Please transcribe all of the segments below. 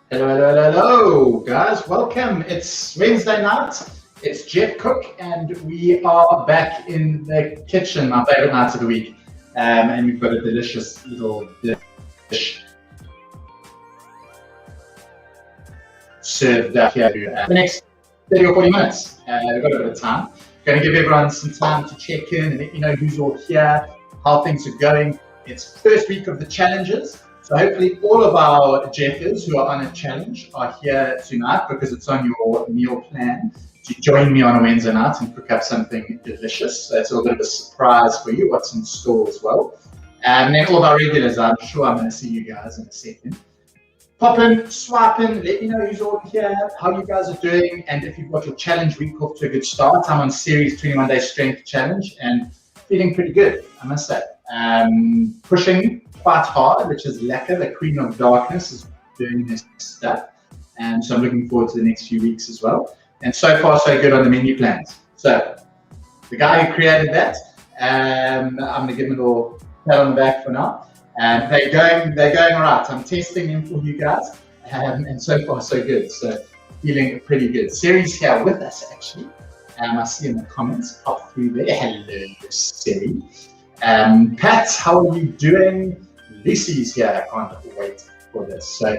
Hello, hello, hello, hello, guys. Welcome. It's Wednesday night. It's Jeff Cook, and we are back in the kitchen, my favorite night of the week. And we've got a delicious little dish served up here the next 30 or 40 minutes. We've got a bit of time. Going to give everyone some time to check in and let you know who's all here, how things are going. It's first week of the challenges. So hopefully all of our Jeffers who are on a challenge are here tonight because it's on your meal plan to join me on a Wednesday night and cook up something delicious. So it's a little bit of a surprise for you, what's in store as well. And then all of our regulars, I'm sure I'm going to see you guys in a second. Pop in, swipe in, let me know who's all here, how you guys are doing, and if you've got your challenge week off to a good start. I'm on series 21 Day Strength Challenge and feeling pretty good, I must say. Pushing quite hard, which is Lekker, the Queen of Darkness, is doing this stuff. And so I'm looking forward to the next few weeks as well. And so far, so good on the menu plans. So the guy who created that, I'm going to give him a little pat on the back for now. And they're going all right. I'm testing them for you guys. And so far, so good. So feeling pretty good. Siri's here with us, actually. I see in the comments, pop through there. Hello, Siri. Pat, how are you doing? Lucy's here. I can't wait for this. So,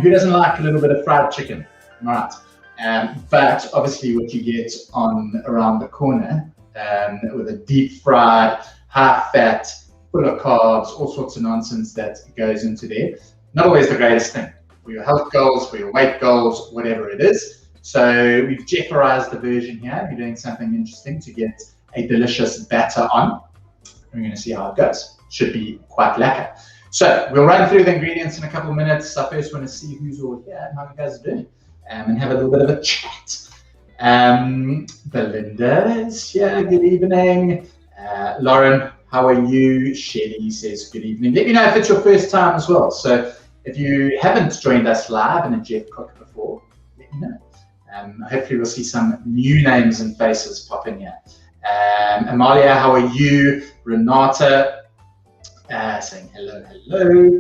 who doesn't like a little bit of fried chicken? All right. But obviously, what you get on around the corner with a deep fried, high fat, full of carbs, all sorts of nonsense that goes into there. Not always the greatest thing for your health goals, for your weight goals, whatever it is. So we've Jefferized the version here. We're doing something interesting to get a delicious batter on. We're going to see how it goes. Should be quite lekker. So we'll run through the ingredients in a couple of minutes. I first want to see who's all here and how you guys are doing, and have a little bit of a chat. Belinda is here. Good evening. Lauren, how are you? Shelly says good evening. Let me know if it's your first time as well. So if you haven't joined us live in a Jeff Cook before, let me know. Hopefully we'll see some new names and faces pop in here. Amalia, how are you? Renata, saying hello, hello.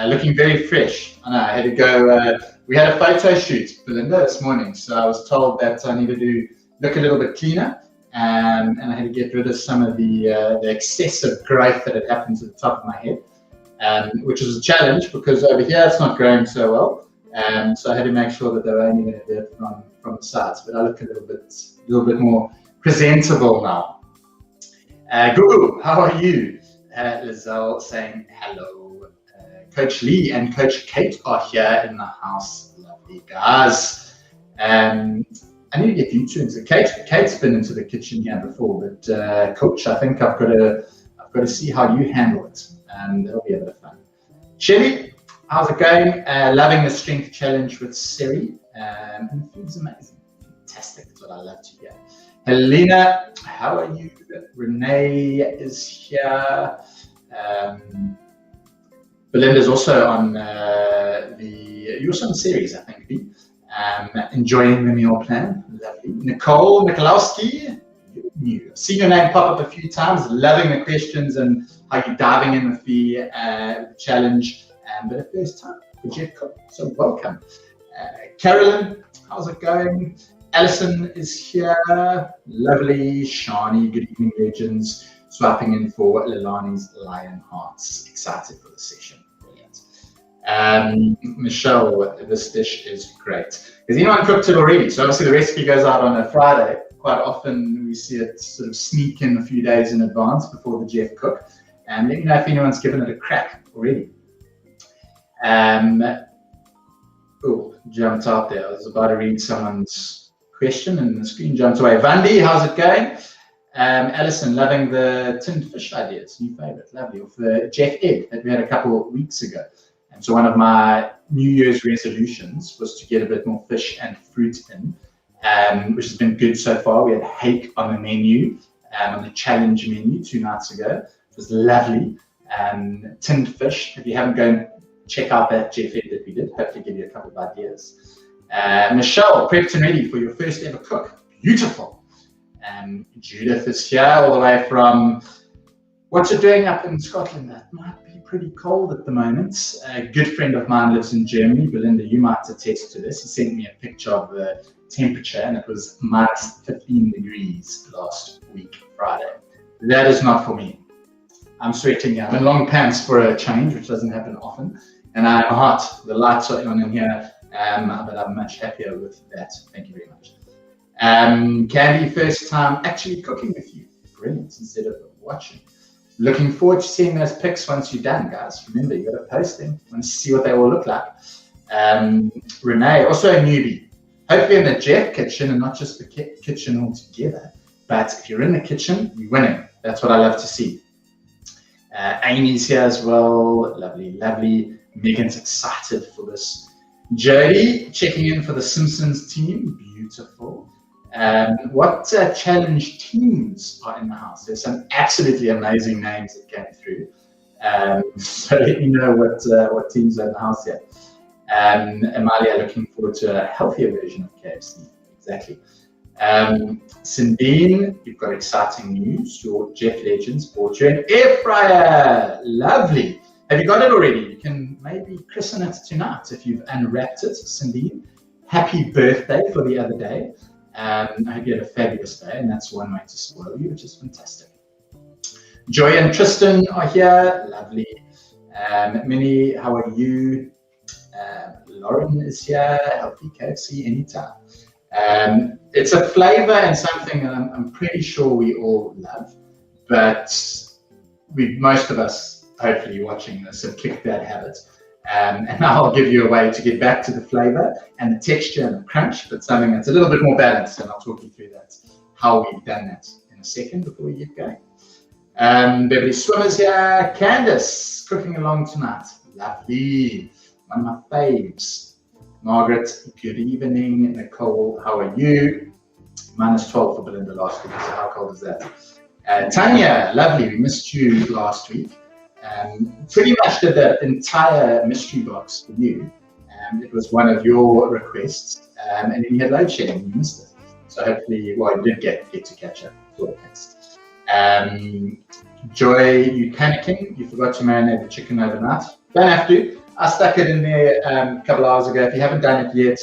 Looking very fresh. I know, I had to go, we had a photo shoot, Belinda, this morning. So I was told that I needed to look a little bit cleaner. And I had to get rid of some of the excessive growth that had happened to the top of my head, which was a challenge because over here it's not growing so well. So I had to make sure that they were only going to do it from the sides. But I look a little bit more presentable now. Gugu, how are you? Lizelle saying hello. Coach Lee and Coach Kate are here in the house. Lovely guys. I need to get you two into Kate's been into the kitchen here before, but Coach, I think I've got to see how you handle it, and it'll be a bit of fun. Shelly, how's it going? Loving the strength challenge with Siri, and it feels amazing. Fantastic, that's what I love to hear. Helena, how are you? Renee is here. Belinda's also on you're also on series, I think, B. Enjoying the meal plan. Lovely. Nicole Mikulowski, you're new. I've seen your name pop up a few times. Loving the questions and how you're diving in with the challenge. But the first time for Jeff Cook, so welcome. Carolyn, how's it going? Alison is here. Lovely. Shani, good evening, legends. Swapping in for Lilani's Lion Hearts. Excited for the session. Michelle, this dish is great. Has anyone cooked it already? So obviously the recipe goes out on a Friday. Quite often we see it sort of sneak in a few days in advance before the Jeff Cook. And let me know if anyone's given it a crack already. Oh, jumped out there. I was about to read someone's question and the screen jumped away. Vandi, how's it going? Alison, loving the tinned fish idea. It's a new favorite. Lovely. Or the Jeff egg that we had a couple of weeks ago. And so one of my New Year's resolutions was to get a bit more fish and fruit in, which has been good so far. We had hake on the menu, on the challenge menu 2 nights ago. It was lovely. Tinned fish. If you haven't gone, check out that Jeff egg that we did. Hopefully give you a couple of ideas. Michelle, prepped and ready for your first ever cook. Beautiful. Judith is here all the way from What's it doing up in Scotland? That might be pretty cold at the moment. A good friend of mine lives in Germany. Belinda, you might attest to this. He sent me a picture of the temperature, and it was minus 15 degrees last week, Friday. That is not for me. I'm sweating. I'm in long pants for a change, which doesn't happen often. And I'm hot. The lights are on in here, but I'm much happier with that. Thank you very much. Candy, first time actually cooking with you. Brilliant, instead of watching. Looking forward to seeing those pics once you're done, guys. Remember, you got to post them. I want to see what they all look like. Renee, also a newbie. Hopefully in the Jeff kitchen and not just the kitchen altogether. But if you're in the kitchen, you're winning. That's what I love to see. Amy's here as well. Lovely, lovely. Megan's excited for this. Jody, checking in for the Simpsons team. Beautiful. What challenge teams are in the house? There's some absolutely amazing names that came through. So let me know what teams are in the house here. Amalia, looking forward to a healthier version of KFC. Exactly. Sindine, you've got exciting news. Your Jeff Legends bought you an air fryer. Lovely. Have you got it already? You can maybe christen it tonight if you've unwrapped it. Sindine, happy birthday for the other day. I hope you had a fabulous day, and that's one way to spoil you, which is fantastic. Joy and Tristan are here. Lovely. Minnie, how are you? Lauren is here. Healthy KFC anytime. It's a flavor and something that I'm pretty sure we all love, but most of us, hopefully watching this, have kicked that habit. And now I'll give you a way to get back to the flavor and the texture and the crunch, but something that's a little bit more balanced, and I'll talk you through that, how we've done that in a second before we get going. Beverly Swimmer's here. Candace, cooking along tonight. Lovely. One of my faves. Margaret, good evening. Nicole, how are you? Minus 12 for Belinda last week, so how cold is that? Tanya, lovely. We missed you last week. Pretty much did the entire mystery box for you. It was one of your requests, and then you had load shedding and you missed it. So hopefully, well, you did get to catch up. Joy, you panicking? You forgot to marinate the chicken overnight. Don't have to. I stuck it in there a couple hours ago. If you haven't done it yet,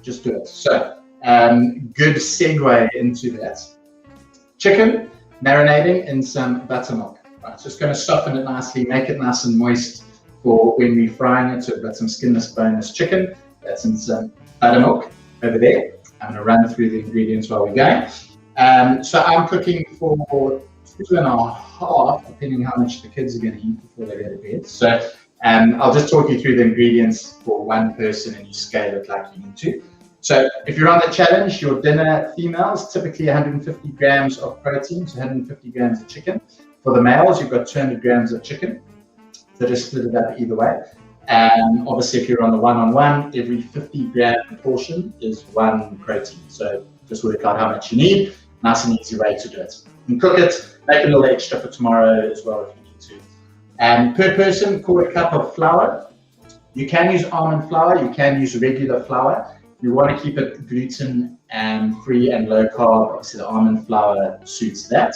just do it. So, good segue into that. Chicken marinating in some buttermilk. Right, just going to soften it nicely, make it nice and moist for when we're frying it. So we've got some skinless, boneless chicken. That's in some buttermilk over there. I'm going to run through the ingredients while we're going. So I'm cooking for 2.5, depending how much the kids are going to eat before they go to bed. So I'll just talk you through the ingredients for one person, and you scale it like you need to. So if you're on the challenge, your dinner females, typically 150 grams of protein, so 150 grams of chicken. For the males, you've got 200 grams of chicken. So just split it up either way. And obviously, if you're on the one-on-one, every 50 gram portion is one protein. So just work out how much you need. Nice and easy way to do it. You can cook it, make a little extra for tomorrow as well if you need to. Per person, 1/4 cup of flour. You can use almond flour, you can use regular flour. You want to keep it gluten free and low carb. Obviously, the almond flour suits that.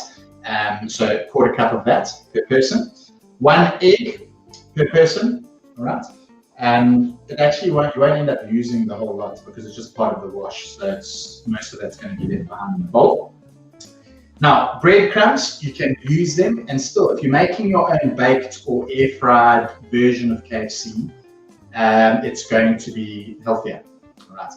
So 1/4 cup of that per person. 1 egg per person. All right. It actually you won't end up using the whole lot because it's just part of the wash. So most of that's going to be left behind in the bowl. Now, breadcrumbs, you can use them, and still, if you're making your own baked or air-fried version of KFC, it's going to be healthier. All right.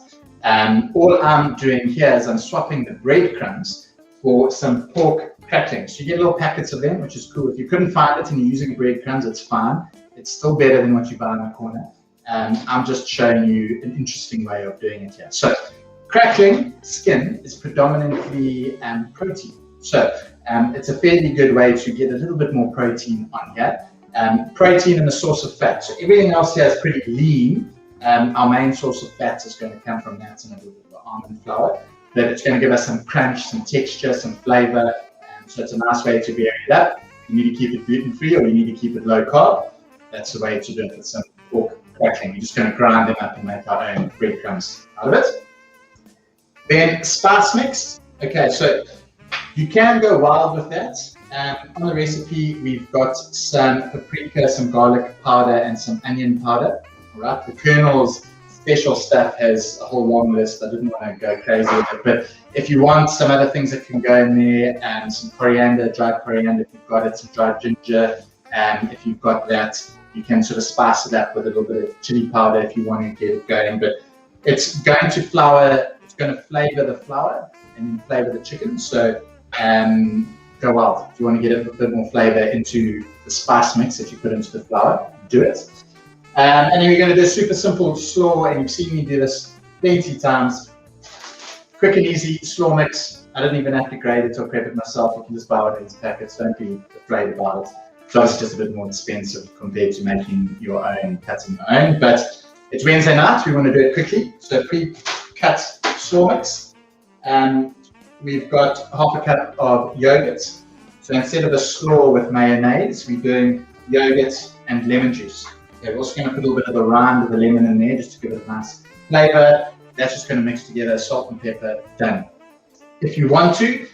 All I'm doing here is I'm swapping the breadcrumbs for some pork crackling. So you get little packets of them, which is cool. If you couldn't find it and you're using breadcrumbs, it's fine. It's still better than what you buy in the corner. I'm just showing you an interesting way of doing it here. So crackling skin is predominantly protein. So it's a fairly good way to get a little bit more protein on here. Protein and a source of fat. So everything else here is pretty lean. Our main source of fat is going to come from that and a little bit of almond flour. But it's going to give us some crunch, some texture, some flavor. So it's a nice way to vary it up. You need to keep it gluten-free or you need to keep it low carb. That's the way to do it with some pork crackling. We're just going to grind them up and make our own breadcrumbs out of it. Then spice mix. Okay, so you can go wild with that. On the recipe, we've got some paprika, some garlic powder, and some onion powder. All right, the Colonel's special stuff has a whole long list. I didn't want to go crazy with it, but if you want some other things that can go in there, some coriander, dried coriander if you've got it, some dried ginger, if you've got that, you can sort of spice it up with a little bit of chili powder if you want to get it going. But it's going to flour, it's going to flavor the flour and then flavor the chicken. So go wild. If you want to get a bit more flavor into the spice mix that you put into the flour, do it. And then we're going to do a super simple slaw, and you've seen me do this plenty times. Quick and easy slaw mix. I didn't even have to grade it or prep it myself. You can just buy it in its packets. Don't be afraid about it. So it's just a bit more expensive compared to making your own, cutting your own. But it's Wednesday night. We want to do it quickly. So pre-cut slaw mix. We've got half a cup of yogurt. So instead of a slaw with mayonnaise, we're doing yogurt and lemon juice. Okay, we're also going to put a little bit of the rind of the lemon in there just to give it a nice flavor. That's just going to mix together, salt and pepper, done. If you want to,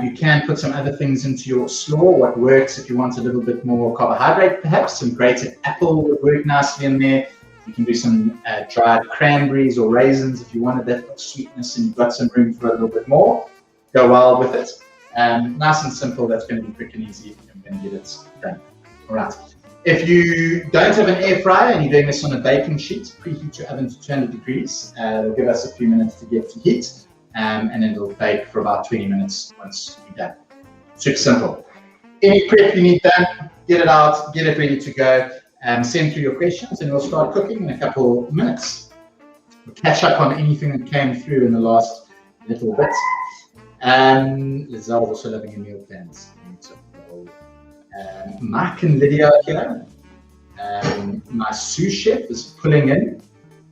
you can put some other things into your slaw. What works if you want a little bit more carbohydrate, perhaps some grated apple would work nicely in there. You can do some dried cranberries or raisins if you wanted that sweetness and you've got some room for a little bit more. Go wild with it. Nice and simple. That's going to be quick and easy. I'm going to get it done. All right. If you don't have an air fryer and you're doing this on a baking sheet, preheat your oven to 200 degrees. It'll give us a few minutes to get to heat, and then it'll bake for about 20 minutes once you're done. Super simple. Any prep you need done, get it out, get it ready to go. Send through your questions, and we'll start cooking in a couple of minutes. We'll catch up on anything that came through in the last little bit. Lizelle's also loving your meal plans. Mike and Lydia are here. My sous chef is pulling in.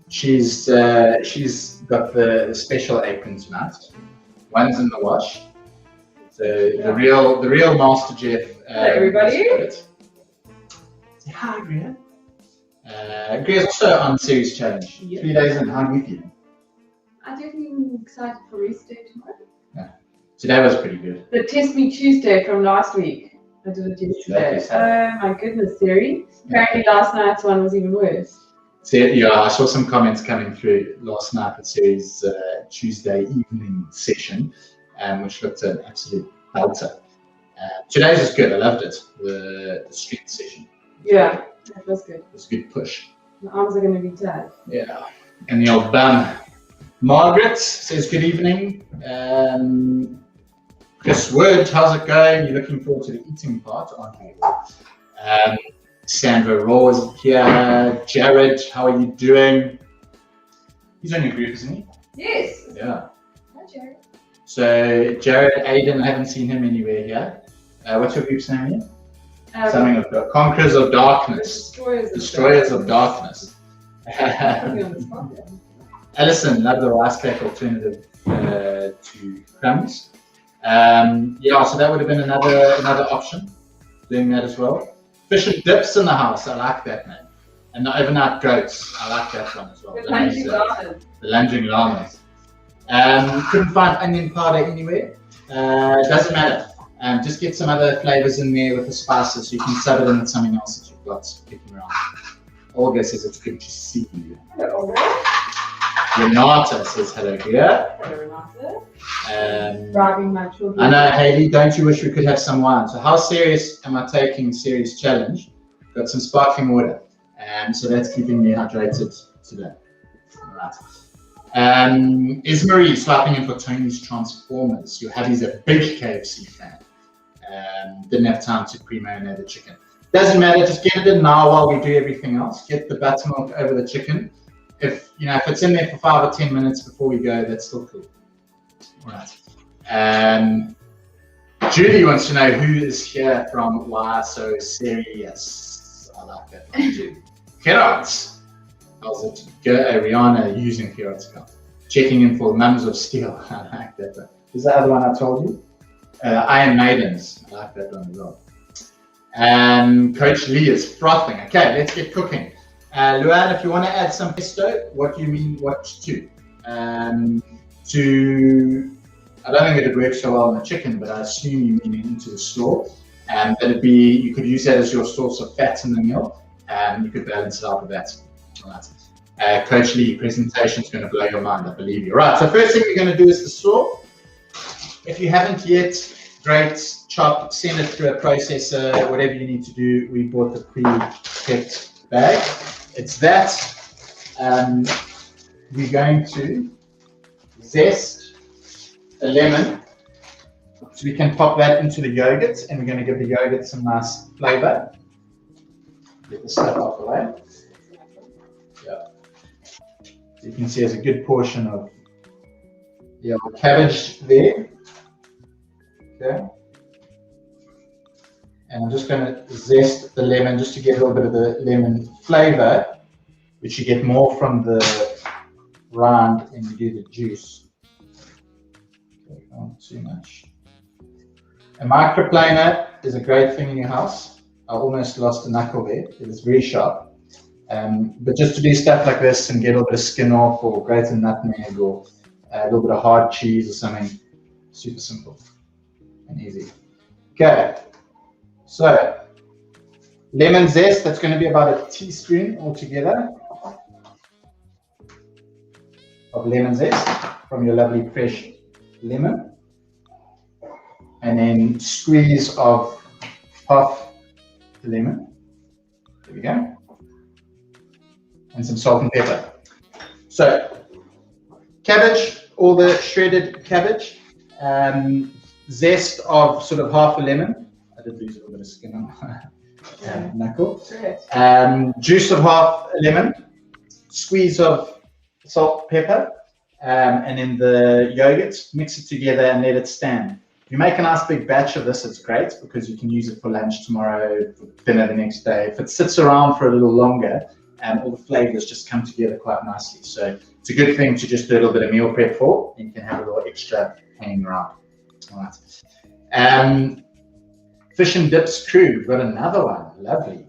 She's got the special apron tonight. One's in the wash. So the real master chef. Hello everybody. Say hi, Adrian. Adrian's also on series challenge. Yep. 3 days in. How are you feeling? I'm definitely excited for race day tomorrow. Yeah. Today was pretty good. The Test Me Tuesday from last week. I did it yesterday. Oh my goodness, Siri. Apparently last night's one was even worse. So, yeah, I saw some comments coming through last night at Siri's Tuesday evening session, which looked an absolute belter. Today's was good. I loved it. The street session. Yeah, that was good. It was a good push. My arms are going to be tired. Yeah. And the old bum. Margaret says good evening. Chris Wood, how's it going? You're looking forward to the eating part, aren't you? Sandra Raw is here. Jared, how are you doing? He's on your group, isn't he? Yes. Yeah. Hi, Jared. So, Jared, Aiden, I haven't seen him anywhere here. What's your group's name here? Something of the Conquerors of Darkness. Destroyers of Darkness. Alison, love the rice cake alternative to crumbs. Yeah, so that would have been another option, doing that as well. Fish and dips in the house, I like that name. And the overnight goats, I like that one as well. The lunging llamas. The lunging llamas. Couldn't find onion powder anywhere. Doesn't matter. Just get some other flavors in there with the spices, so you can sub it in with something else that you've got kicking around. Olga says it's good to see you. Hello, Olga. Renata says hello here. Hello, Renata. Driving my children. I know, Hayley, don't you wish we could have some wine? So how serious am I taking Series Challenge? Got some sparkling water. So that's keeping me hydrated today. All right. Is Marie swiping in for Tony's Transformers? Your hubby's a big KFC fan. Didn't have time to pre-marinate the chicken. Doesn't matter, just get it in now while we do everything else. Get the buttermilk over the chicken. If it's in there for 5 or 10 minutes before we go, that's still cool. All right. Julie wants to know who is here from Why So Serious. I like that one, Julie. Carrots. How's it go? Rihanna using carrots account. Checking in for Mums of Steel. I like that one. Is the other one I told you? Iron Maidens. I like that one as well. Coach Lee is frothing. Okay, let's get cooking. Luann, if you want to add some pesto, what do you mean what to? I don't think it would work so well on the chicken, but I assume you mean into the slaw. You could use that as your source of fat in the meal, and you could balance it out with that. All right. Coach Lee, presentation is going to blow your mind, I believe you. Right, so first thing we're going to do is the slaw. If you haven't yet, great, chop, send it through a processor, whatever you need to do. We bought the pre-kept bag. It's that. We're going to zest the lemon, so we can pop that into the yogurt, and we're going to give the yogurt some nice flavor. Get the stuff off the way. Yeah. So you can see there's a good portion of the cabbage there. Okay. And I'm just going to zest the lemon just to get a little bit of the lemon flavor, which you get more from the rind when you do the juice. Okay, not too much. A microplaner is a great thing in your house. I almost lost a knuckle there. It was very sharp. But just to do stuff like this and get a little bit of skin off, or grate a nutmeg, or a little bit of hard cheese or something, super simple and easy. Okay, so lemon zest, that's going to be about a teaspoon altogether of lemon zest from your lovely fresh lemon. And then squeeze of half the lemon. There we go. And some salt and pepper. So, cabbage, all the shredded cabbage, zest of sort of half a lemon. I did lose a little bit of skin on my knuckle. Juice of half a lemon, squeeze of salt, pepper, and then the yogurt. Mix it together and let it stand. If you make a nice big batch of this, it's great because you can use it for lunch tomorrow, for dinner the next day. If it sits around for a little longer, all the flavors just come together quite nicely. So it's a good thing to just do a little bit of meal prep for, and you can have a little extra hanging around. All right. Fish and dips crew, we've got another one. Lovely.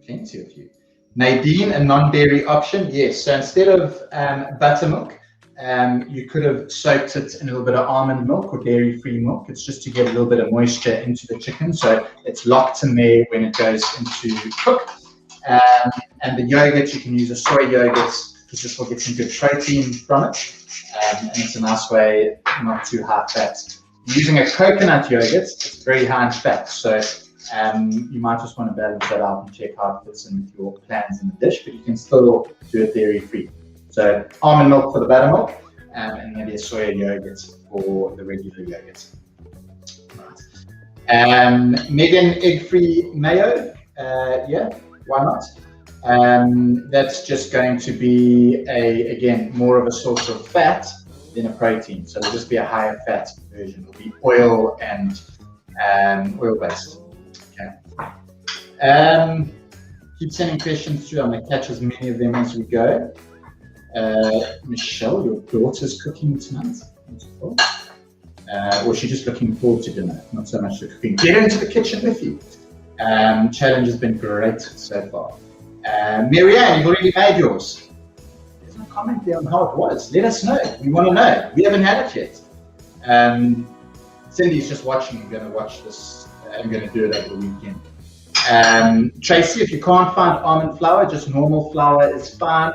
Plenty of you. Nadine, a non-dairy option. Yes, so instead of buttermilk, you could have soaked it in a little bit of almond milk or dairy-free milk. It's just to get a little bit of moisture into the chicken, so it's locked in there when it goes into cook. And the yogurt, you can use a soy yogurt because this will get some good protein from it, and it's a nice way, not too high fat. Using a coconut yogurt, it's very high in fat, so you might just want to balance that out and check how it fits in with your plans in the dish, but you can still do it dairy-free. So almond milk for the buttermilk, and maybe a soya yogurt for the regular yogurt. Right. Megan, egg-free mayo. Yeah, why not? That's just going to be again more of a source of fat than a protein. So it'll just be a higher fat version. It'll be oil and oil-based. Okay. Keep sending questions through. I'm going to catch as many of them as we go. Michelle, your daughter's cooking tonight. Or she's just looking forward to dinner, not so much the cooking. Get into the kitchen with you. Challenge has been great so far. Marianne, you've already made yours. There's no comment there on how it was. Let us know. We want to know. We haven't had it yet. Cindy's just watching. I'm going to watch this. I'm going to do it over the weekend. Tracy, if you can't find almond flour, just normal flour is fine.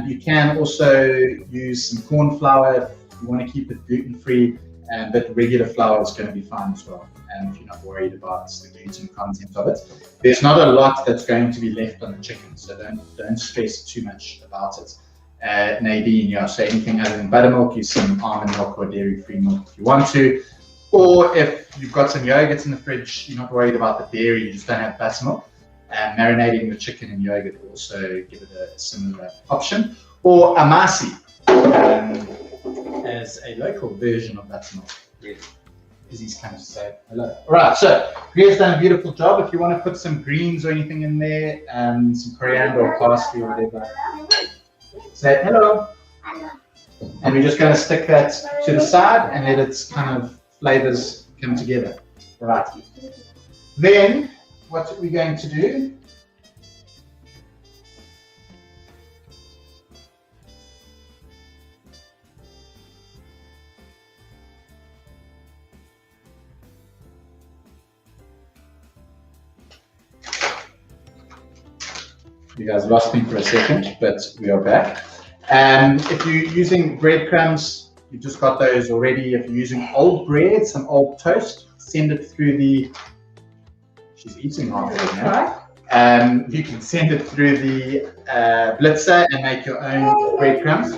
You can also use some corn flour if you want to keep it gluten-free, but regular flour is going to be fine as well, if you're not worried about the gluten content of it. There's not a lot that's going to be left on the chicken, so don't stress too much about it. Nadine, yeah, so anything other than buttermilk, use some almond milk or dairy-free milk if you want to. Or if you've got some yogurt in the fridge, you're not worried about the dairy, you just don't have buttermilk. Marinating the chicken in yogurt will also give it a similar option. Or amasi, as a local version of buttermilk. Izzy's kind of say hello. All right, so Gria's done a beautiful job. If you want to put some greens or anything in there, some coriander or parsley or whatever, say hello. And we're just going to stick that to the side and let its kind of flavors come together. All right. Then, what are we going to do? You guys lost me for a second, but we are back. If you're using breadcrumbs, you've just got those already. If you're using old bread, some old toast, send it through the. She's eating half of it now. You can send it through the blitzer and make your own breadcrumbs.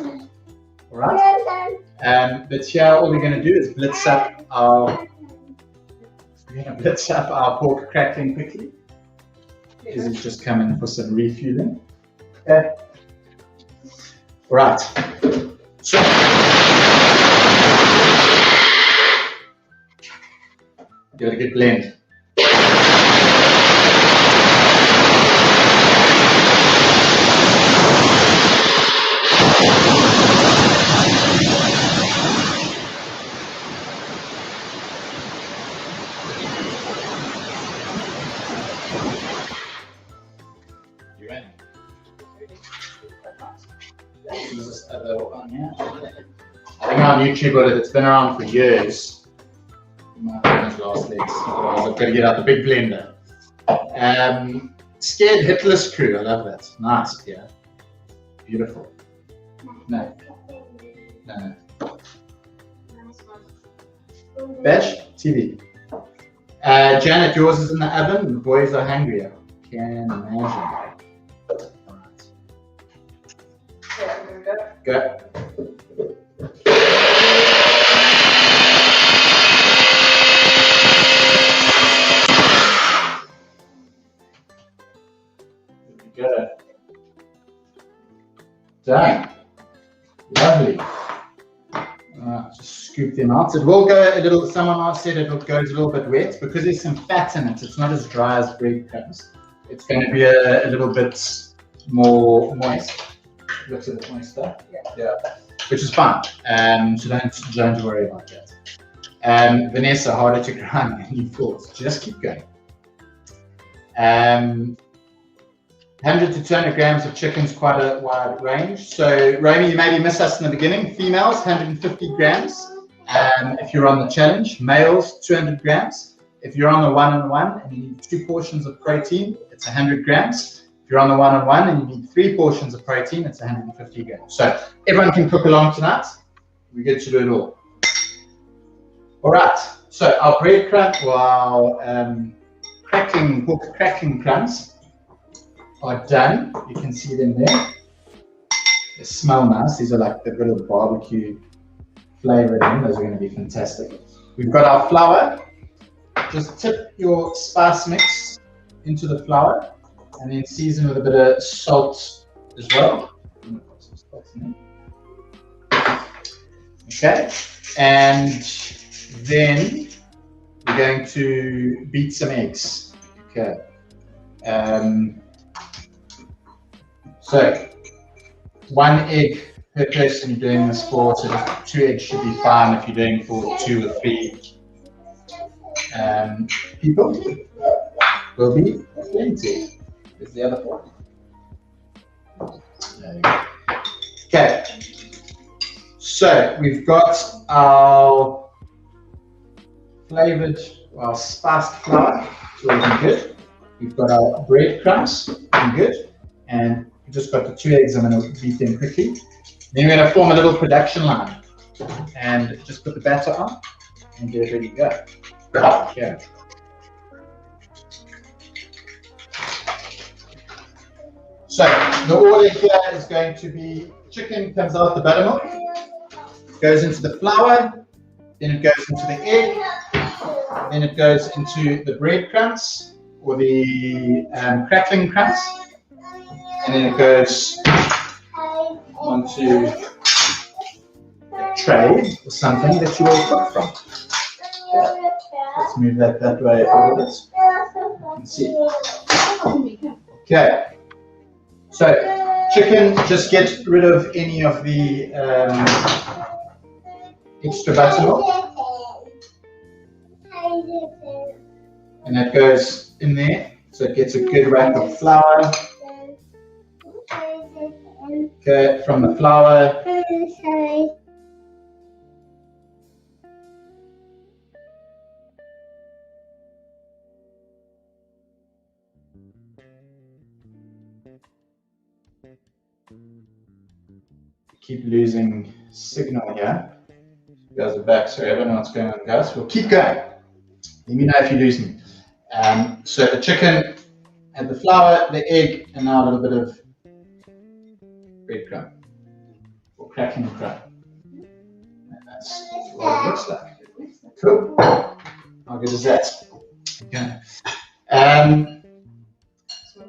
All right. But here, all we're going to do is blitz up our pork crackling quickly. Because it's just coming for some refueling. Okay. Right. So give it a good blend. This other one here. I think on YouTube, but it's been around for years. My last legs. Otherwise, I've got to get out the big blender. Scared Hitless Crew. I love that. Nice, yeah. Beautiful. No. Batch TV. Janet, yours is in the oven. The boys are hungry. I can imagine. Go. Good. Done. Lovely. Just scoop them out. It will go a little, someone else said it goes a little bit wet because there's some fat in it. It's not as dry as breadcrumbs. It's going to be a little bit more moist. Looks a bit moister. Yeah. Which is fine. So don't worry about that. Vanessa, harder to grind than you thought. Just keep going. 100 to 200 grams of chicken is quite a wide range. So, Romy, you maybe missed us in the beginning. Females, 150 grams. If you're on the challenge, males, 200 grams. If you're on the one-on-one and you need 2 portions of protein, it's 100 grams. If you're on the one-on-one and you need 3 portions of protein, it's 150 grams. So everyone can cook along tonight. We get to do it all. All right. So our breadcrumb, pork crackling crumbs are done. You can see them there. They smell nice. These are like the little barbecue flavor in them. Those are going to be fantastic. We've got our flour. Just tip your spice mix into the flour and then season with a bit of salt as well. Okay, and then we're going to beat some eggs. Okay. So 1 egg per person you're doing this for, so just 2 eggs should be fine if you're doing for 2 or 3 people. Will be plenty. There's the other 4. There you go. Okay. So we've got our flavored, our spiced flour, it's looking good. We've got our breadcrumbs, looking good. And we've just got the 2 eggs, I'm going to beat them quickly. Then we're going to form a little production line and just put the batter on and get it ready to go. Okay. So the order here is going to be chicken comes out the buttermilk, goes into the flour, then it goes into the egg, then it goes into the breadcrumbs or the crackling crumbs, and then it goes onto a tray or something that you will cook from. Okay. Let's move that way a little bit. You can see. Okay. So chicken, just get rid of any of the extra buttermilk. And that goes in there, so it gets a good wrap of flour. Okay, from the flour. Keep losing signal here. You guys are back, so I don't know what's going on, guys. We'll keep going. Let me know if you lose me. So the chicken had the flour, the egg, and now a little bit of breadcrumb or cracking the crumb. And that's what it looks like. Cool. How good is that? Okay.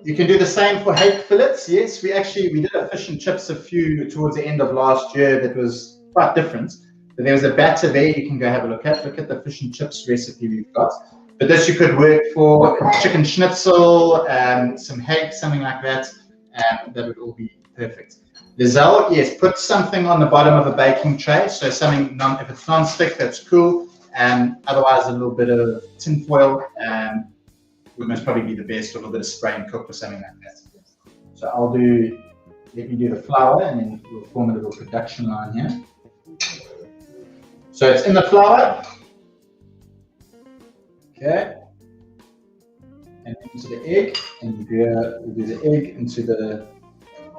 You can do the same for hake fillets. Yes, we did a fish and chips towards the end of last year that was quite different. But there was a batter there you can go have a look at. Look at the fish and chips recipe we've got. But this you could work for chicken schnitzel, some hake, something like that. That would all be perfect. Lizelle, yes, put something on the bottom of a baking tray. So something, if it's non-stick, that's cool. Otherwise, a little bit of tin foil would most probably be the best, or a little bit of spray and cook or something like that. So let me do the flour, and then we'll form a little production line here. So it's in the flour. Okay. And into the egg, and here we'll do the egg into the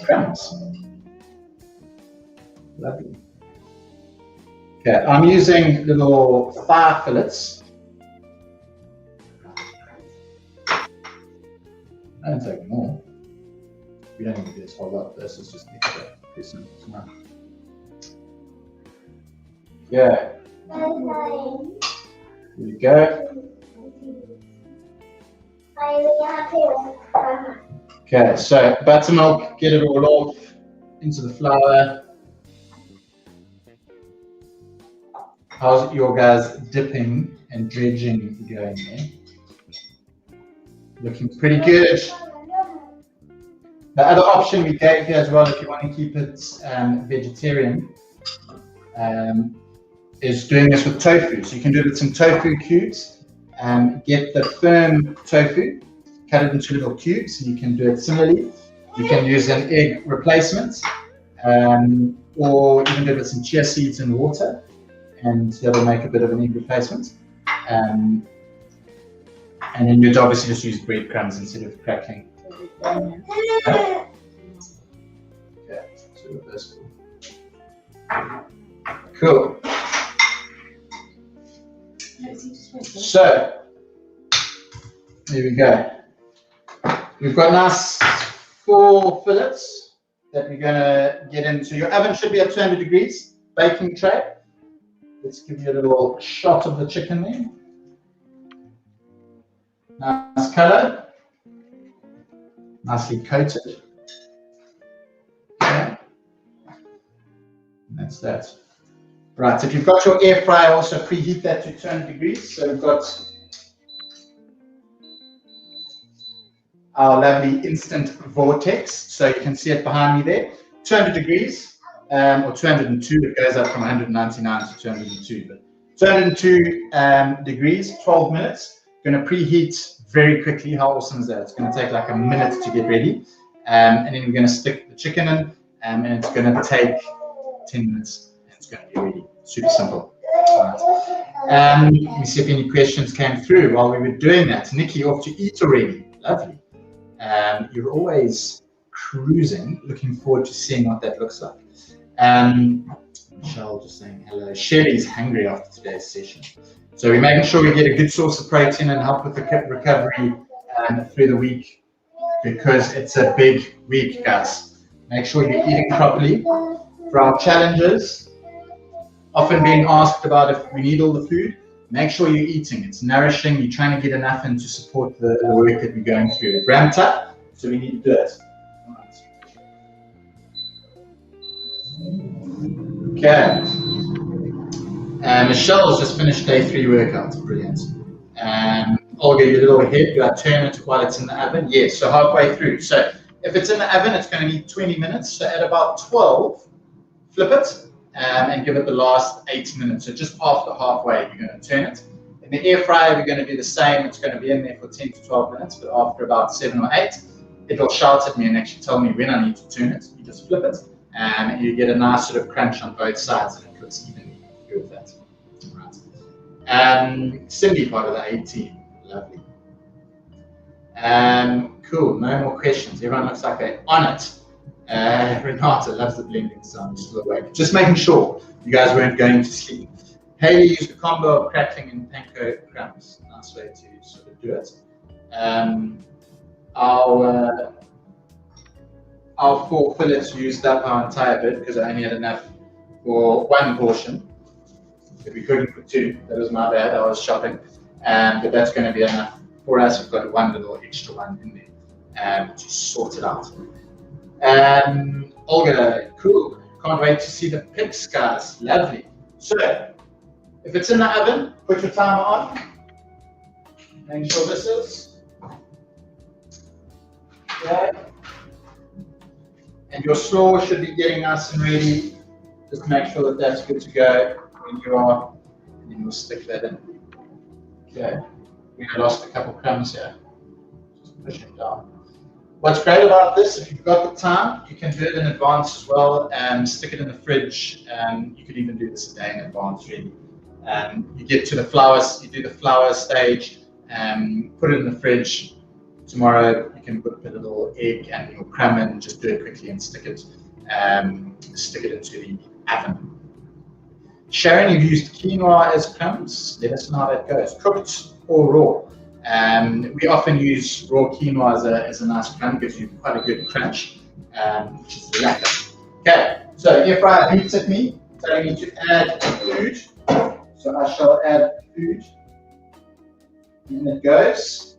crumbs. Lovely. Okay, I'm using little thigh fillets. I don't take more. We don't need to do this whole lot. This is just extra. Yeah. Here we go. Okay, so buttermilk, get it all off into the flour. How's your guys' dipping and dredging going there? Looking pretty good. The other option we gave here as well, if you want to keep it vegetarian, is doing this with tofu. So you can do it with some tofu cubes. Get the firm tofu, cut it into little cubes. You can do it similarly. You can use an egg replacement, or even do it with some chia seeds and water, and that'll make a bit of an egg replacement. And then you'd obviously just use breadcrumbs instead of crackling. Okay, so that's cool. Cool. So, here we go. We've got nice 4 fillets that we're going to get into. Your oven should be at 200 degrees, baking tray. Let's give you a little shot of the chicken there. Nice color, nicely coated. Okay. And that's that. Right, so if you've got your air fryer, also preheat that to 200 degrees. So we've got our lovely instant vortex. So you can see it behind me there. 200 degrees, or 202. It goes up from 199 to 202. But 202 degrees, 12 minutes. Going to preheat very quickly. How awesome is that? It's going to take like a minute to get ready. And then we're going to stick the chicken in, and it's going to take 10 minutes. And it's going to be ready. Super simple. Right. Let me see if any questions came through while we were doing that. Nikki, off to eat already. Lovely. You're always cruising. Looking forward to seeing what that looks like. Michelle just saying hello. Shelly's hungry after today's session. So we're making sure we get a good source of protein and help with the recovery through the week, because it's a big week, guys. Make sure you're eating properly. For our challenges, often being asked about if we need all the food, make sure you're eating. It's nourishing. You're trying to get enough in to support the work that we're going through. It ramped up, so we need to do it. Okay. Michelle has just finished day 3 workout. Brilliant. Olga, your little head, do I turn it while it's in the oven? Yes, so halfway through. So if it's in the oven, it's going to need 20 minutes. So at about 12, flip it and give it the last 8 minutes. So just after halfway, you're going to turn it. In the air fryer, we're going to do the same. It's going to be in there for 10 to 12 minutes, but after about 7 or 8, it'll shout at me and actually tell me when I need to turn it. You just flip it, and you get a nice sort of crunch on both sides, and it cooks evenly with that. Right. Cindy, part of the A team. Lovely. Cool. No more questions. Everyone looks like they're on it. Renata loves the blending sound, still awake. Just making sure you guys weren't going to sleep. Haley used a combo of crackling and panko crumbs. Nice way to sort of do it. Our 4 fillets used up our entire bit because I only had enough for 1 portion. But we couldn't put 2. That was my bad. I was shopping. But that's going to be enough for us. We've got 1 little extra one in there to sort it out. Olga, cool. Can't wait to see the pics, guys. Lovely. So, if it's in the oven, put your timer on. Make sure this is. Okay. And your slaw should be getting nice and ready. Just make sure that that's good to go when you are. And then we'll stick that in. Okay. We lost a couple crumbs here. Just push it down. What's great about this, if you've got the time, you can do it in advance as well and stick it in the fridge. You could even do this a day in advance, really. You get to the flowers, you do the flower stage, put it in the fridge. Tomorrow you can put a little egg and your crumb in, just do it quickly and stick it into the oven. Sharon, you've used quinoa as crumbs. Let us know how that goes, cooked or raw. We often use raw quinoa as a nice crumb, gives you quite a good crunch, which is lekker. Okay, so Airfryer beeps at me, telling me to add food. So I shall add food. In it goes.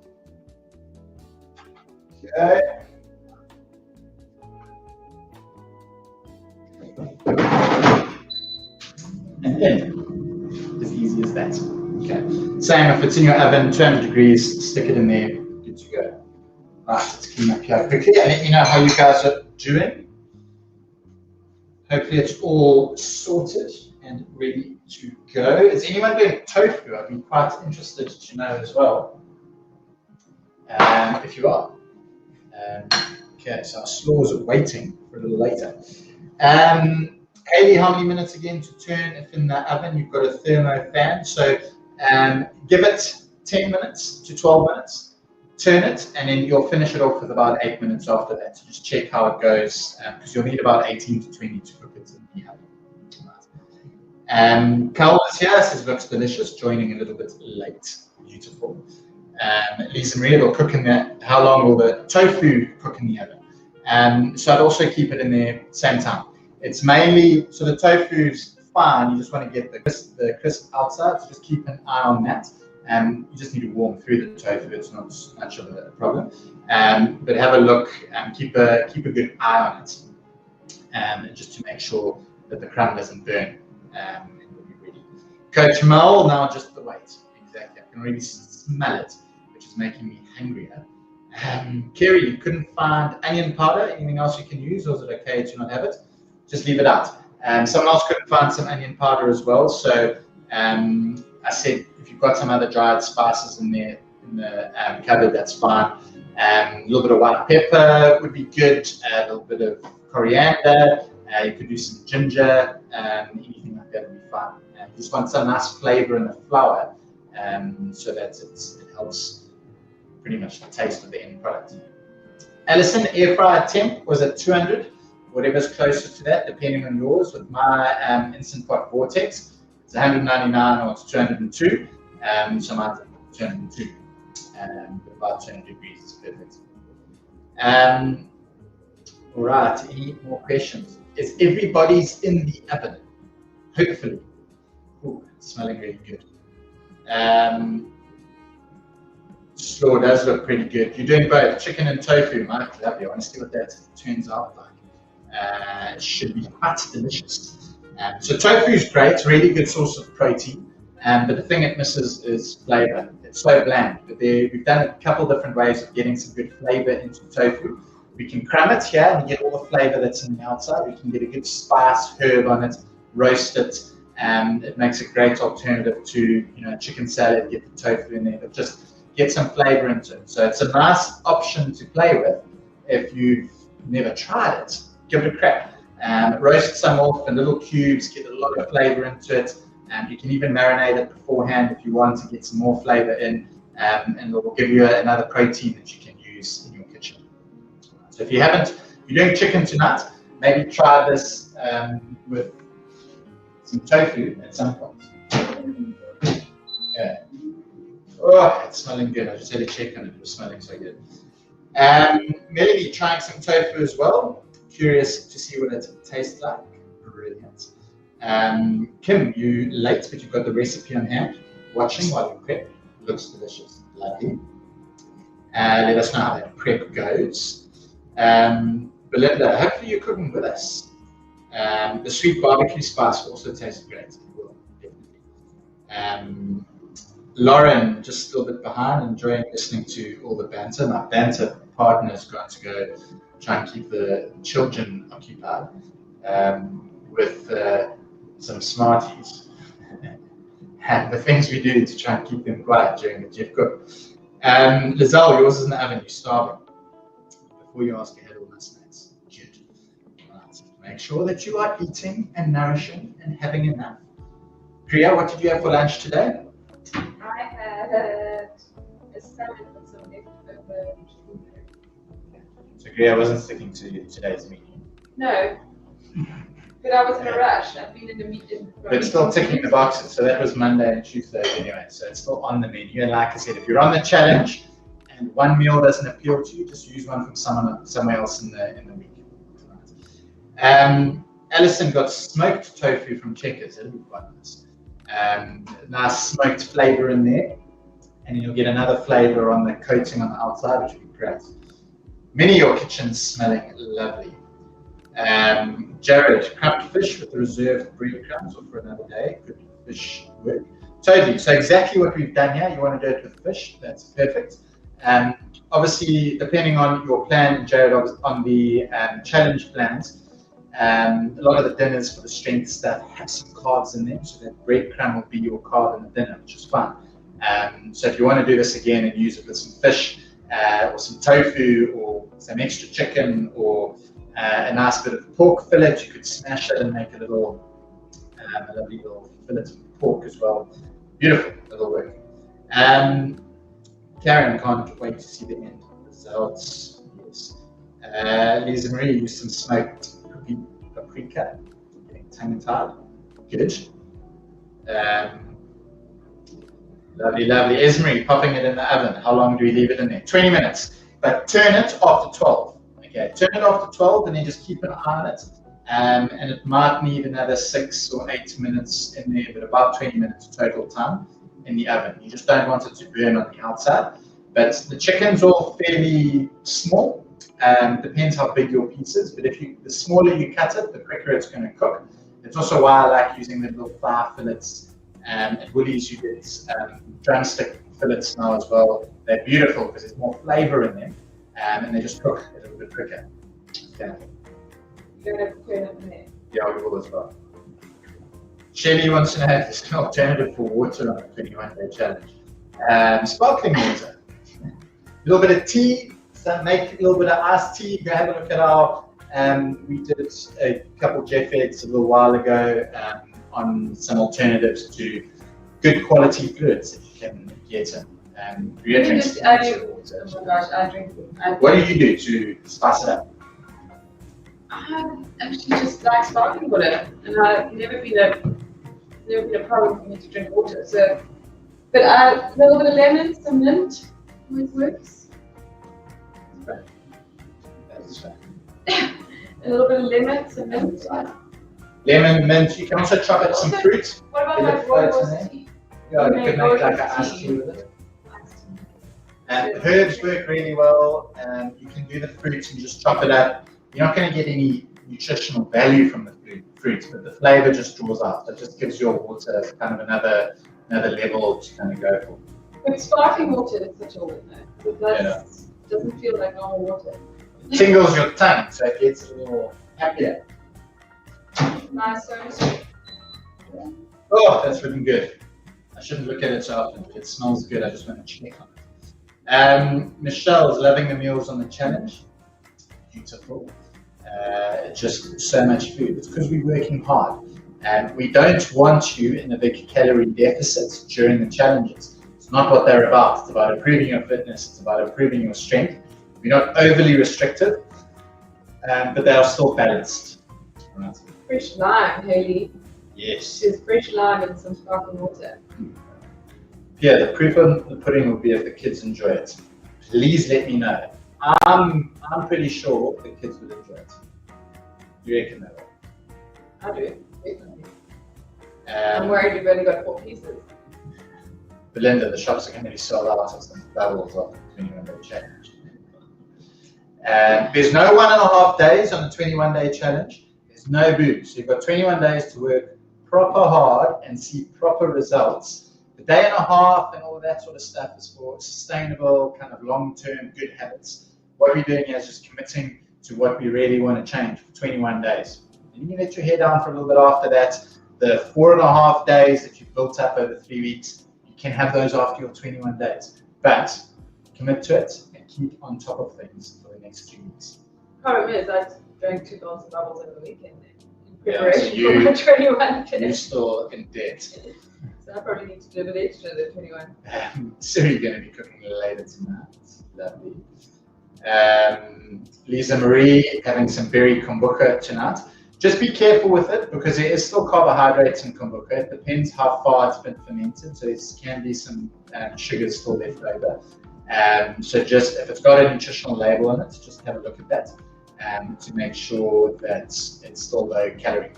Okay. And then, as easy as that. Okay. Same if it's in your oven, 200 degrees, stick it in there, good to go. Right, let's clean up here quickly and let me know how you guys are doing. Hopefully it's all sorted and ready to go. Is anyone doing tofu? I'd be quite interested to know as well. If you are. Okay, so our slaws are waiting for a little later. Haley, how many minutes again to turn if in the oven? You've got a thermo fan, so give it 10 minutes to 12 minutes, turn it, and then you'll finish it off with about 8 minutes after that. So just check how it goes, because you'll need about 18 to 20 to cook it in the oven. Carl is here, says looks delicious, joining a little bit late. Beautiful. Lisa Maria, it'll cook in there. How long will the tofu cook in the oven? So I'd also keep it in there same time. It's mainly, so the tofu's fine, you just want to get the crisp outside, so just keep an eye on that. You just need to warm through the tofu, it's not much of a problem. But have a look and keep a good eye on it, just to make sure that the crumb doesn't burn. And we'll be ready. Coach Mel, now just the weight. Exactly, I can really smell it, which is making me hungrier. Kerry, you couldn't find onion powder, anything else you can use, or is it okay to not have it? Just leave it out. Someone else couldn't find some onion powder as well, so I said if you've got some other dried spices in there in the cupboard, that's fine. A little bit of white pepper would be good, a little bit of coriander, you could do some ginger, anything like that would be fine. You just want some nice flavor in the flour, so that it helps pretty much the taste of the end product. Alison, air fryer temp was at 200. Whatever's closer to that, depending on yours. With my Instant Pot Vortex, it's 199 or it's 202. So mine's at 202. About 200 degrees is perfect. All right, any more questions? Is everybody's in the oven? Hopefully. Ooh, it's smelling really good. Slaw does look pretty good. You're doing both chicken and tofu, Mike. Lovely. I want to see what that turns out like. It should be quite delicious. So tofu is great, really good source of protein, but the thing it misses is flavor. It's so bland, but we've done a couple different ways of getting some good flavor into tofu. We can crumb it here and get all the flavor that's in the outside. We can get a good spice herb on it, roast it, and it makes a great alternative to chicken salad. Get the tofu in there, but just get some flavor into it. So it's a nice option to play with if you've never tried it. Give it a crack. Roast some off in little cubes, get a lot of flavor into it. You can even marinate it beforehand if you want to get some more flavor in, and it will give you another protein that you can use in your kitchen. So if you haven't you're doing chicken tonight, maybe try this with some tofu at some point. Okay. Oh, it's smelling good. I just had a check on it. It was smelling so good. Melanie trying some tofu as well. Curious to see what it tastes like. Brilliant. Kim, you late, but you've got the recipe on hand. Watching while you prep. Looks delicious. Lovely. Let us know how that prep goes. Belinda, hopefully you're cooking with us. The sweet barbecue spice also tastes great. It will, definitely. Lauren, just still a bit behind, enjoying listening to all the banter. My banter partner's got to go try and keep the children occupied with some Smarties and the things we do to try and keep them quiet during the Jeff cook. Lizelle, yours is in the oven, you're starving. Before you ask ahead, all my snacks. Good. Right. Make sure that you are eating and nourishing and having enough. Priya, what did you have for lunch today? I had a salad with some leftover strawberry. So Priya wasn't sticking to today's menu. No, but I was in a rush. I've been in a meeting. But still ticking the boxes. So that was Monday and Tuesday anyway. So it's still on the menu. And like I said, if you're on the challenge and one meal doesn't appeal to you, just use one from somewhere else in the week. Alison got smoked tofu from Checkers. That'll be quite nice. Nice smoked flavor in there, and then you'll get another flavor on the coating on the outside, which would be great. Many of your kitchens smelling lovely. Jared, cracked fish with the reserved breadcrumbs, or for another day. Good fish work. Totally. So exactly what we've done here. You want to do it with fish. That's perfect. Obviously, depending on your plan, Jared, on the challenge plans. A lot of the dinners for the strength stuff have some carbs in them, so that breadcrumb will be your carb in the dinner, which is fun. So if you want to do this again and use it with some fish or some tofu or some extra chicken or a nice bit of pork fillet, you could smash it and make a lovely little fillet of pork as well. Beautiful, it'll work. Karen, can't wait to see the end results. Yes. Lisa Marie used some smoked paprika, getting tongue-tied. Good. Lovely, lovely. Esme, popping it in the oven. How long do we leave it in there? 20 minutes. But turn it after 12. Okay, turn it after 12 and then just keep an eye on it. And it might need another 6 or 8 minutes in there, but about 20 minutes total time in the oven. You just don't want it to burn on the outside. But the chicken's all fairly small. Depends how big your piece is, but the smaller you cut it, the quicker it's going to cook. It's also why I like using the little thigh fillets. At Woolies, you get drumstick fillets now as well. They're beautiful because there's more flavor in them, and they just cook a little bit quicker. Okay. You're going to put it in there. Yeah, we will as well. Shelley wants to know if there's an alternative for water on a 21-day challenge. Sparkling water. A little bit of tea. So make a little bit of iced tea. Go have a look at our, we did a couple Jeff eggs a little while ago on some alternatives to good quality fluids that you can get in. What do you do to spice it up? I actually just like sparkling water, and I've never been a problem for me to drink water. So, but a little bit of lemon, some mint, always works. A little bit of lemon, some mint. Lemon, mint. You can also chop up some fruit. What about like rooibos tea? Yeah, you could make like an iced tea with it. Herbs work really well. You can do the fruit and just chop it up. You're not going to get any nutritional value from the fruit, but the flavor just draws out. It just gives your water kind of another level to kind of go for. But sparkling water is such a win though. It doesn't feel like normal water. It tingles your tongue, so it gets a little happier. Nice, so sweet. Oh, that's looking good. I shouldn't look at it so often, but it smells good. I just want to check on it. Michelle's loving the meals on the challenge. Beautiful. Just so much food. It's because we're working hard. And we don't want you in a big calorie deficit during the challenges. It's not what they're about. It's about improving your fitness. It's about improving your strength. We're not overly restrictive. but they are still balanced. Right. Fresh lime, Hayley. Yes. There's fresh lime and some sparkling water. Yeah, the proof of the pudding will be if the kids enjoy it. Please let me know. I'm pretty sure the kids would enjoy it. Do you reckon that? I do, definitely. I'm worried you've only got 4 pieces. Belinda, the shops are going to be sold out of some doubles of the 21-day challenge. There's no 1.5 days on the 21-day challenge. There's no booze. So you've got 21 days to work proper hard and see proper results. The day and a half and all of that sort of stuff is for sustainable, kind of long-term good habits. What we're doing here is just committing to what we really want to change for 21 days. And you can let your hair down for a little bit after that. The 4.5 days that you've built up over 3 weeks, you can have those after your 21 days. But commit to it and keep on top of things for the next 2 weeks. Problem is, I drank 2 bottles of bubbles over the weekend in Yeah, preparation so for my 21 You're days. still in debt. So I probably need to do a bit extra than 21. So you're going to be cooking later tonight. Lovely. Lisa Marie having some berry kombucha tonight. Just be careful with it because there is still carbohydrates in kombucha. It depends how far it's been fermented, so there can be some sugar still left over. So just if it's got a nutritional label on it, just have a look at that to make sure that it's still low calorie.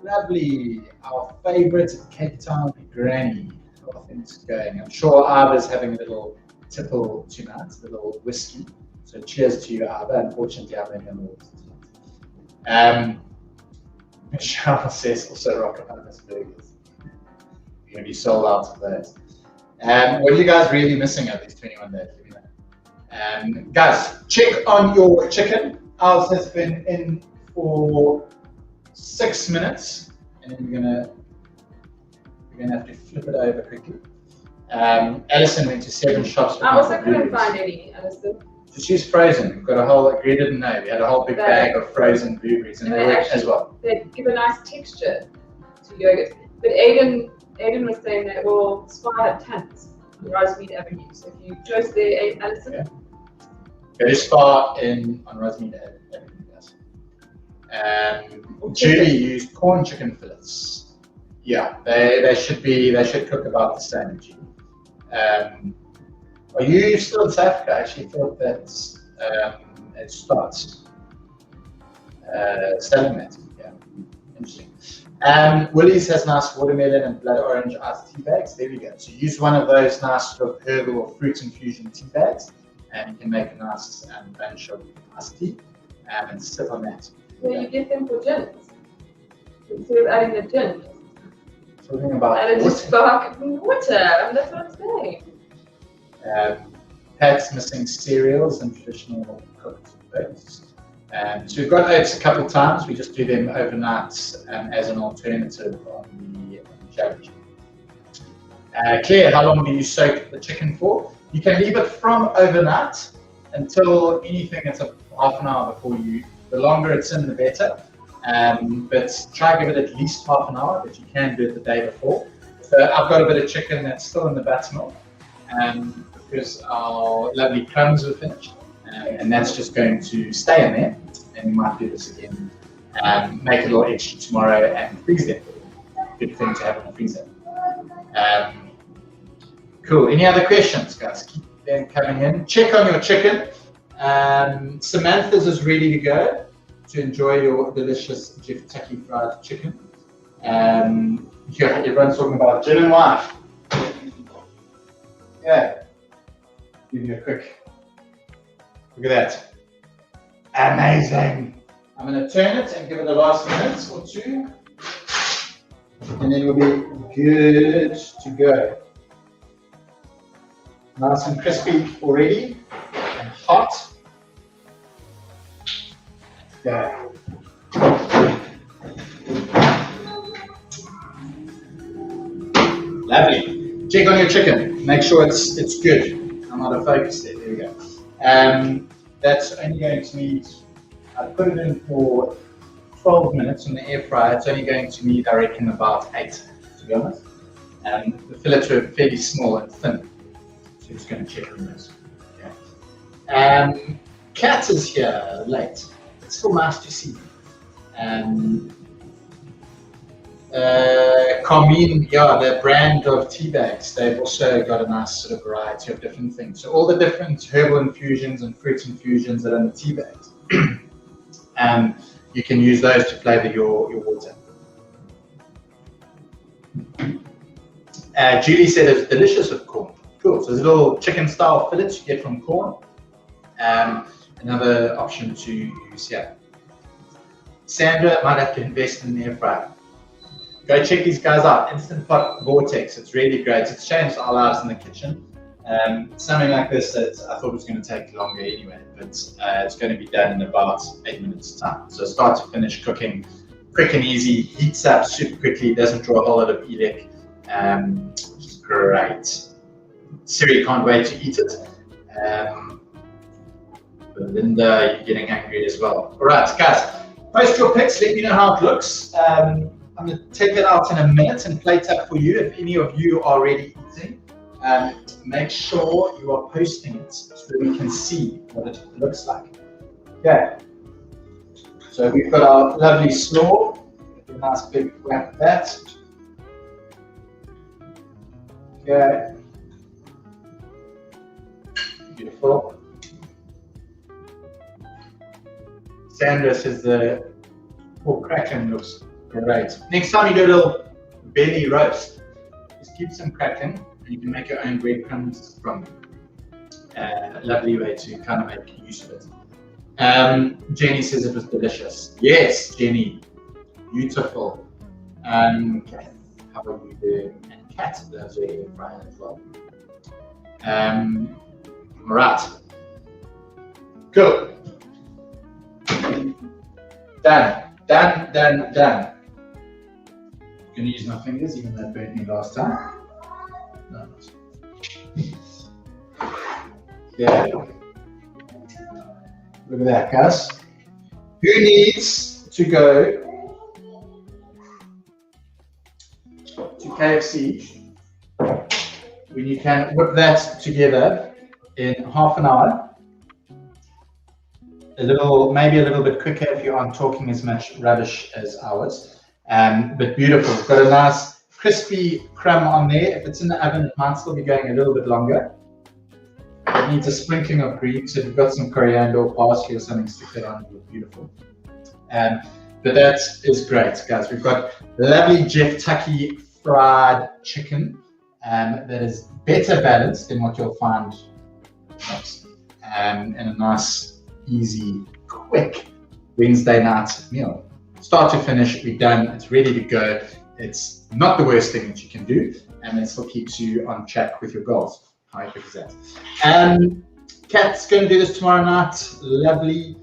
Lovely, our favourite Cape Town Granny. How are things going? I'm sure Ava's having a little tipple tonight, a little whiskey. So cheers to you, Ava. Unfortunately, I'm in the water tonight. Michelle says also rock Ava's burgers. You're going to be sold out of those. What are you guys really missing out these 21 days? Let me know. Guys, check on your chicken. Ours has been in for 6 minutes, and then we're gonna have to flip it over quickly. Alison went to 7 shops. I also couldn't find any, Alison. So she's frozen. We've got a whole, we didn't know, we had a whole big bag of frozen blueberries, and they work as well. They give a nice texture to yogurt. But Aiden was saying that Slaw had tons on Rosemead Avenue. So if you close there, Alison. Yeah. Go to Spa on Rosemead Avenue, yes. Julie used corn chicken fillets. Yeah, they should cook about the same. Are you still in South Africa? I actually thought that it starts selling that. Yeah, interesting. Woolies has nice watermelon and blood orange iced tea bags. There we go. So use one of those nice sort of herbal or fruit infusion tea bags, and you can make a nice bunch of iced tea and sip on that. So you get them for gins instead of adding the gin. Talking about add a sparkling water. That's what I'm saying. Pat's missing cereals and traditional cooked oats. So we've got oats a couple of times. We just do them overnight as an alternative on the challenge. Claire, how long do you soak the chicken for? You can leave it from overnight until anything that's a half an hour before you. The longer it's in, the better. But try give it at least half an hour, but you can do it the day before. So I've got a bit of chicken that's still in the buttermilk because our lovely crumbs are finished. And that's just going to stay in there. And we might do this again. Make a little extra tomorrow and freeze them. Good thing to have in the freezer. Cool. Any other questions, guys? Keep them coming in. Check on your chicken. Samantha's is ready to go to enjoy your delicious JEFFtucky fried chicken. Everyone's talking about gin and wife. Yeah. Give you a quick look at that. Amazing. I'm going to turn it and give it the last minute or two. And then we'll be good to go. Nice and crispy already and hot. Go. Lovely. Check on your chicken. Make sure it's good. I'm out of focus there. There we go. That's only going to need, I put it in for 12 minutes in the air fryer. It's only going to need, I reckon, about 8, to be honest. The fillets were fairly small and thin. So just going to check on this. Kat is here late. It's still nice to see. Carmine, yeah, the brand of tea bags, they've also got a nice sort of variety of different things. So all the different herbal infusions and fruit infusions that are in the tea bags, you can use those to flavour your water. Julie said it's delicious with corn. Cool. So there's little chicken-style fillets you get from corn. Another option to use here. Sandra might have to invest in an air fryer. Go check these guys out. Instant Pot Vortex. It's really great. It's changed our lives in the kitchen. Something like this that I thought was going to take longer anyway, but it's going to be done in about 8 minutes time. So start to finish cooking, quick and easy, heats up super quickly, doesn't draw a whole lot of elec, which is great. Siri can't wait to eat it. Linda, you're getting hungry as well. All right, guys, post your pics. Let me know how it looks. I'm going to take it out in a minute and plate up for you. If any of you are already eating, make sure you are posting it so we can see what it looks like. Okay. So we've got our lovely slaw. A nice big wrap of that. Okay. Beautiful. Sandra says the pork crackling looks great. Next time you do a little belly roast, just keep some crackling and you can make your own breadcrumbs from a lovely way to kind of make use of it. Jenny says it was delicious. Yes, Jenny. Beautiful. Okay. How about you do? And Kat does a air fryer as well. All right. Cool. Done. I'm going to use my fingers, even though it burnt me last time. No. Yeah. Look at that, guys. Who needs to go to KFC when you can whip that together in half an hour? Maybe a little bit quicker if you aren't talking as much rubbish as ours. But beautiful. Got a nice crispy crumb on there. If it's in the oven, it might still be going a little bit longer. It needs a sprinkling of green. So if you've got some coriander or parsley or something, stick that on. It looks beautiful. But that is great, guys. We've got lovely JEFFtucky fried chicken that is better balanced than what you'll find and a nice, easy, quick Wednesday night meal. Start to finish, we're done, it's ready to go. It's not the worst thing that you can do, and it still keeps you on track with your goals. How epic is that? Kat's going to do this tomorrow night. Lovely.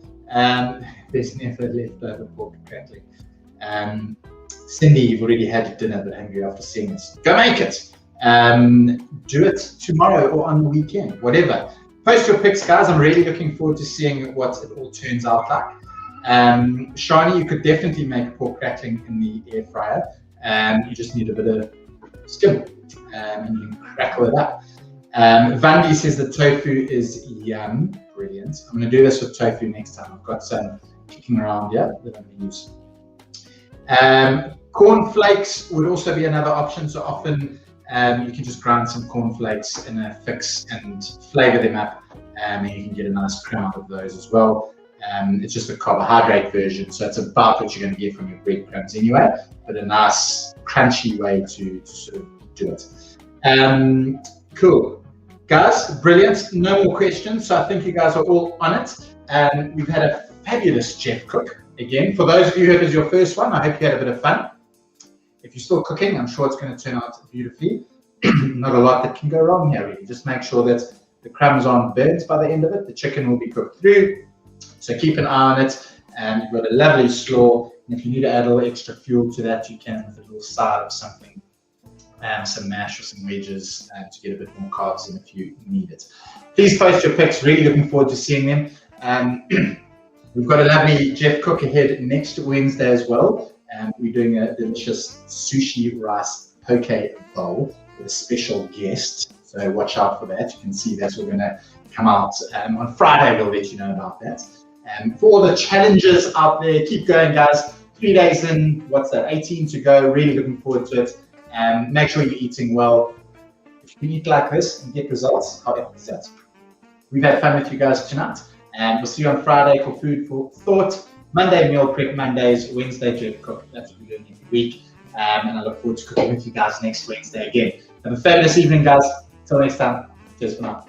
There's never left over pork crackling. Cindy, you've already had dinner but hungry after seeing this. Go make it. Do it tomorrow or on the weekend, whatever. Post your pics, guys. I'm really looking forward to seeing what it all turns out like. Shani, you could definitely make pork crackling in the air fryer. You just need a bit of skim and you can crackle it up. Vandi says the tofu is yum. Brilliant. I'm going to do this with tofu next time. I've got some kicking around here that I'm going to use. Corn flakes would also be another option. So often you can just grind some cornflakes in a fix and flavour them up, and you can get a nice crumb out of those as well. It's just a carbohydrate version, so it's about what you're going to get from your breadcrumbs anyway, but a nice crunchy way to sort of do it. Cool. Guys, brilliant. No more questions, so I think you guys are all on it. We've had a fabulous Jeff cook. Again, for those of you who it is your first one, I hope you had a bit of fun. If you're still cooking, I'm sure it's going to turn out beautifully. Not a lot that can go wrong here, really. Just make sure that the crumbs aren't burnt by the end of it. The chicken will be cooked through, so keep an eye on it. You've got a lovely slaw, and if you need to add a little extra fuel to that, you can with a little side of something, some mash or some wedges to get a bit more carbs in if you need it. Please post your pics. Really looking forward to seeing them. We've got a lovely Jeff cook ahead next Wednesday as well. We're doing a delicious sushi rice poke bowl with a special guest. So watch out for that. You can see that we're going to come out on Friday. We'll let you know about that. For all the challenges out there, keep going, guys. 3 days in, what's that, 18 to go. Really looking forward to it. Make sure you're eating well. If you eat like this and get results, how epic is that? We've had fun with you guys tonight, and we'll see you on Friday for Food for Thought. Monday, meal prep Mondays. Wednesday, Jeff Cook. That's what we're doing every week. And I look forward to cooking with you guys next Wednesday again. Have a fabulous evening, guys. Till next time. Cheers for now.